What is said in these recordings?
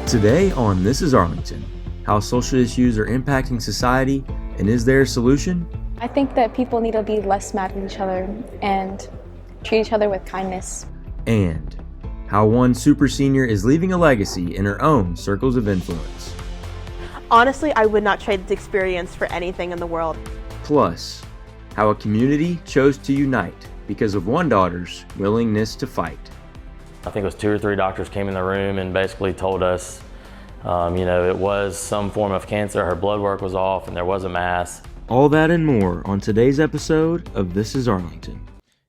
Today on This is Arlington, how social issues are impacting society, and is there a solution? I think that people need to be less mad at each other and treat each other with kindness. And how one super senior is leaving a legacy in her own circles of influence. Honestly, I would not trade this experience for anything in the world. Plus, how a community chose to unite because of one daughter's willingness to fight. I think it was 2 or 3 doctors came in the room and basically told us, it was some form of cancer. Her blood work was off and there was a mass. All that and more on today's episode of This is Arlington.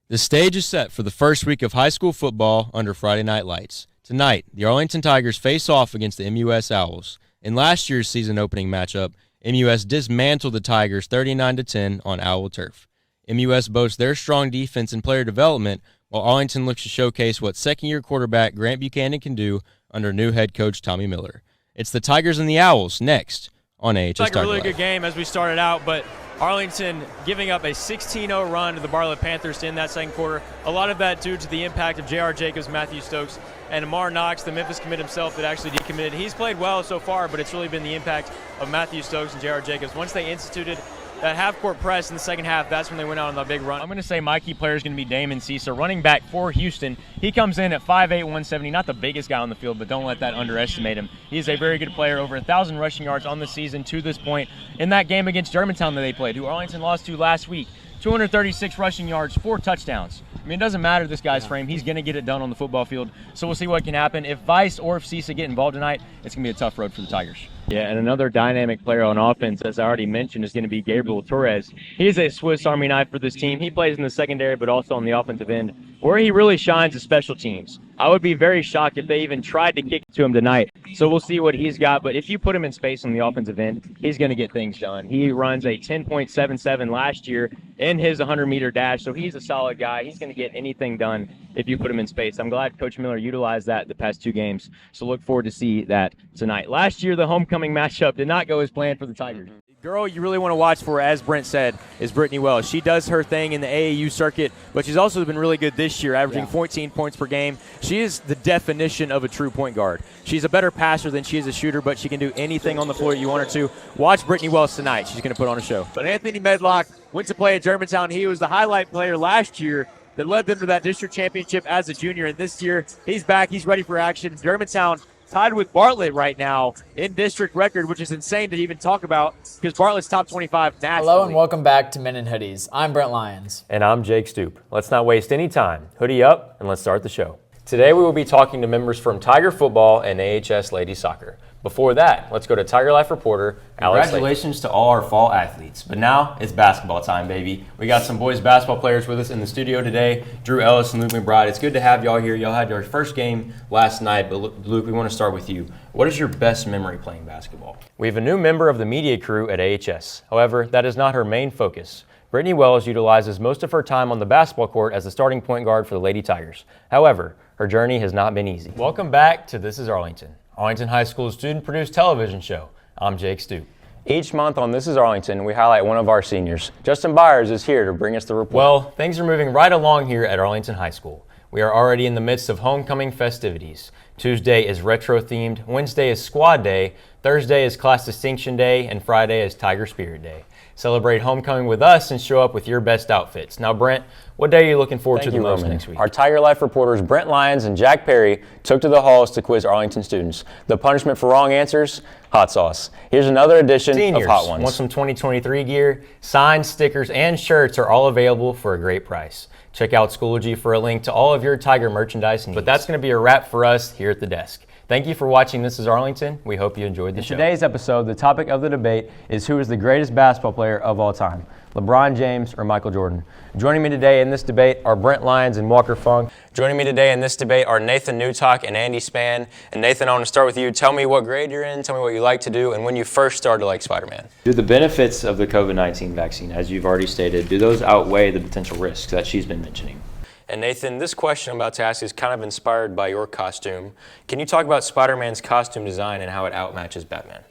The stage is set for the first week of high school football under Friday Night Lights. Tonight, the Arlington Tigers face off against the MUS Owls. In last year's season opening matchup, MUS dismantled the Tigers 39-10 on Owl turf. MUS boasts their strong defense and player development, while Arlington looks to showcase what second-year quarterback Grant Buchanan can do under new head coach Tommy Miller. It's the Tigers and the Owls next on AHS It's like Tiger a really Life. good game as we started out, but Arlington giving up a 16-0 run to the Bartlett Panthers to end that second quarter. A lot of that due to the impact of J.R. Jacobs, Matthew Stokes, and Amar Knox, the Memphis commit himself that actually decommitted. He's played well so far, but it's really been the impact of Matthew Stokes and J.R. Jacobs. Once they instituted that half-court press in the second half, that's when they went out on the big run. I'm going to say my key player is going to be Damon Cisa, running back for Houston. He comes in at 5'8", 170, not the biggest guy on the field, but don't let that underestimate him. He's a very good player, over 1,000 rushing yards on the season to this point. In that game against Germantown that they played, who Arlington lost to last week, 236 rushing yards, 4 touchdowns. I mean, it doesn't matter this guy's frame. He's going to get it done on the football field. So we'll see what can happen. If Vice or if Cisa get involved tonight, it's going to be a tough road for the Tigers. Yeah, and another dynamic player on offense, as I already mentioned, is going to be Gabriel Torres. He's a Swiss Army knife for this team. He plays in the secondary, but also on the offensive end, where he really shines is special teams. I would be very shocked if they even tried to kick it to him tonight. So we'll see what he's got. But if you put him in space on the offensive end, he's going to get things done. He runs a 10.77 last year in his 100-meter dash, so he's a solid guy. He's going to get anything done if you put him in space. I'm glad Coach Miller utilized that the past 2 games, so look forward to see that tonight. Last year, the homecoming matchup did not go as planned for the Tigers. Girl you really want to watch for, as Brent said, is Brittany Wells. She does her thing in the AAU circuit, but she's also been really good this year, averaging 14 points per game. She is the definition of a true point guard. She's a better passer than she is a shooter, but she can do anything on the floor you want her to. Watch Brittany Wells tonight. She's going to put on a show. But Anthony Medlock went to play at Germantown. He was the highlight player last year that led them to that district championship as a junior. And this year, he's back. He's ready for action. Germantown tied with Bartlett right now in district record, which is insane to even talk about because Bartlett's top 25 nationally. Hello and welcome back to Men in Hoodies. I'm Brent Lyons. And I'm Jake Stoope. Let's not waste any time. Hoodie up, and let's start the show. Today we will be talking to members from Tiger Football and AHS Ladies Soccer. Before that, let's go to Tiger Life reporter Alex. Congratulations to all our fall athletes. But now it's basketball time, baby. We got some boys basketball players with us in the studio today, Drew Ellis and Luke McBride. It's good to have y'all here. Y'all had your first game last night, but Luke, we want to start with you. What is your best memory playing basketball? We have a new member of the media crew at AHS. However, that is not her main focus. Brittany Wells utilizes most of her time on the basketball court as the starting point guard for the Lady Tigers. However, her journey has not been easy. Welcome back to This is Arlington, Arlington High School's student-produced television show. I'm Jake Stoope. Each month on This is Arlington, we highlight one of our seniors. Justin Byers is here to bring us the report. Well, things are moving right along here at Arlington High School. We are already in the midst of homecoming festivities. Tuesday is retro-themed, Wednesday is squad day, Thursday is class distinction day, and Friday is Tiger Spirit Day. Celebrate homecoming with us and show up with your best outfits. Now, Brent, what day are you looking forward to the most next week? Our Tiger Life reporters Brent Lyons and Jack Perry took to the halls to quiz Arlington students. The punishment for wrong answers? Hot sauce. Here's another edition of Hot Ones. Want some 2023 gear? Signs, stickers, and shirts are all available for a great price. Check out Schoology for a link to all of your Tiger merchandise needs. But that's going to be a wrap for us here at the desk. Thank you for watching This is Arlington. We hope you enjoyed the show. In today's episode, the topic of the debate is who is the greatest basketball player of all time, LeBron James or Michael Jordan. Joining me today in this debate are Brent Lyons and Walker Funk. Joining me today in this debate are Nathan Newtalk and Andy Spann. And Nathan, I want to start with you. Tell me what grade you're in, tell me what you like to do, and when you first started to like Spider-Man. Do the benefits of the COVID-19 vaccine, as you've already stated, do those outweigh the potential risks that she's been mentioning? And Nathan, this question I'm about to ask is kind of inspired by your costume. Can you talk about Spider-Man's costume design and how it outmatches Batman?